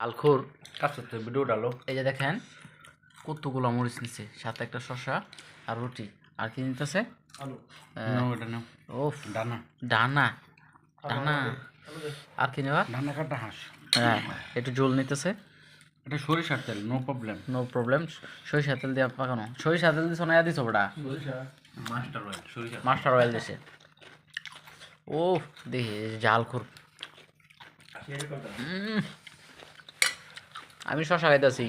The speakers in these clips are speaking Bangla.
আলখোর কাছে ভিডিও ডালো। এই যে দেখেন কতগুলো মরিচ নিচ্ছে, সাথে একটা শসা আর রুটি। আর কি নিতেছে? আলু। ওফ, ডানা ডানা ডানা। আর কি নেওয়া? ডানা কাটা হাঁস। হ্যাঁ, একটু ঝোল নিতেছে। এটা সরিষার তেল, নো প্রবলেম। No problem. সরিষা তেল দিয়ে পাকানো। সরিষা তেল দিছো না দিছো ওটা? মাস্টার অয়েল, সরিষা মাস্টার অয়েল দিছে। ও দেখি জালখোর। আমি শসা খাইতেছি,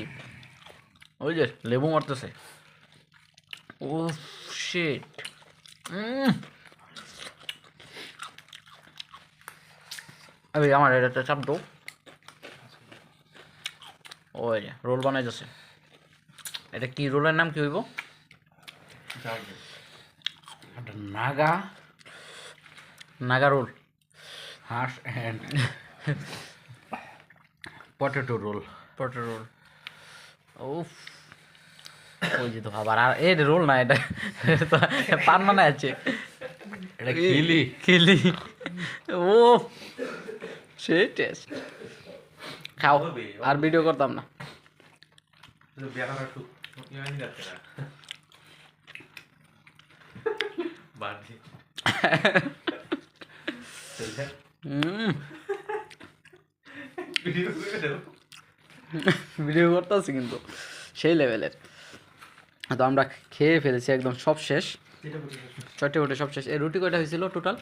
ওই যে লেবু মারতেছে। ও শিট। আরে আমার এটা চাপ দাও। ওই যে রোল বানাইতেছে। এটা কি রোলের নাম কি হইব? এটা নাগা নাগা রোল। হাঁস and potato roll. Potato roll. উফ, ওই যে তো আবার আর এই রোল না, এটা পান মানে আছে। এটা খিলি খিলি। ও সেই টেস্ট। খাও, আর ভিডিও করতাম না। ভিডিও করতেছি কিন্তু সেই লেভেলের। তো আমরা খেয়ে ফেলেছি একদম, সব শেষ। চটে ফটে সব শেষ। এই রুটি কয়টা হয়েছিল টোটাল?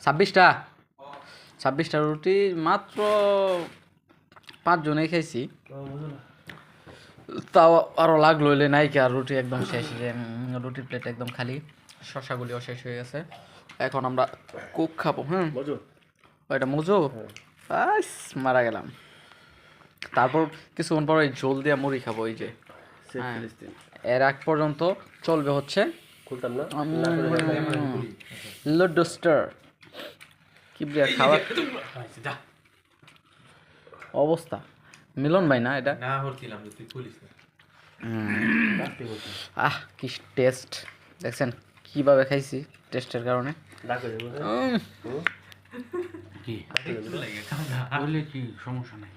26টা রুটি মাত্র 5 জনেই খাইছি। তাও আরও লাগলো হইলে নাই কি, আর রুটি একদম শেষ। যে রুটির প্লেট একদম খালি, শশাগুলিও শেষ হয়ে গেছে। এখন আমরা কোক খাবো। ওইটা মজু। আইস, মারা গেলাম। তারপর কিছুক্ষণ পর ওই ঝোল দিয়ে মুড়ি খাবো। ওই যে এর আগ পর্যন্ত চলবে হচ্ছে লুডোস্টার। কি ব্রিয়া খাওয়া অবস্থা। মিলন ভাই না এটা? কি টেস্ট দেখছেন কিভাবে খাইছি, টেস্টের কারণে। কি কি সমস্যা নাই।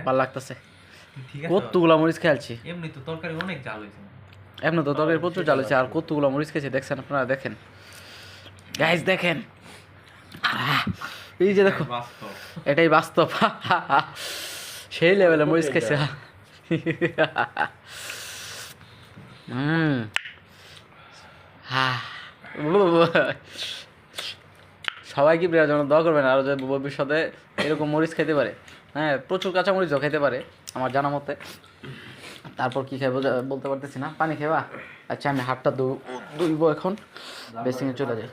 ভালো লাগতেছে। কতগুলা মরিচ খেয়ালছি। এমনি তো তরকারি অনেক জাল হয়েছে। এমনি তো তরকারি প্রচুর জাল হয়েছে, আর কতগুলা মরিচ খেয়েছি দেখছেন আপনারা। দেখেন গাইস, দেখেন এই যে দেখো, এটাই বাস্তব। সেই লেভেলে মরিচ খেয়েছে। সবাই কি প্রিয়ার জন্য দোয়া করবেন, আরও যে ভবিষ্যতে এরকম মরিচ খেতে পারে। হ্যাঁ, প্রচুর কাঁচা মরিচও খেতে পারে আমার জানা মতে। তারপর কি খাইবো বলতে পারতেছি না। পানি খাইবা? আচ্ছা, আমি হাতটা ধুইব এখন, বেসিংয়ে চলে যাই।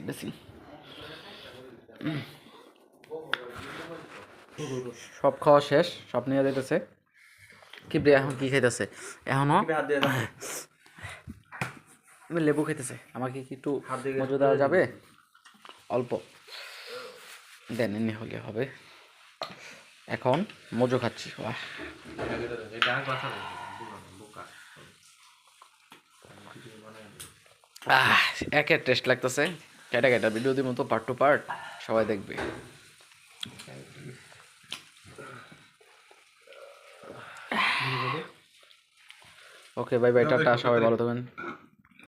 বেসিং সব খাওয়া শেষ, সব নিয়ে যেতেছে। কি প্রিয়া এখন কি খাইতেছে? এখনো লেবু খাইতেছে। আমাকে কি একটু মজু দেওয়া যাবে? অল্প দেন, এমনি হলে হবে। এখন মজু খাচ্ছি। একের টেস্ট লাগতেছে। কেটা ভিডিও দিব তো, পার্ট টু পার্ট সবাই দেখবে। ওকে, বাই বাই, টাটা, সবাই ভালো থাকবেন।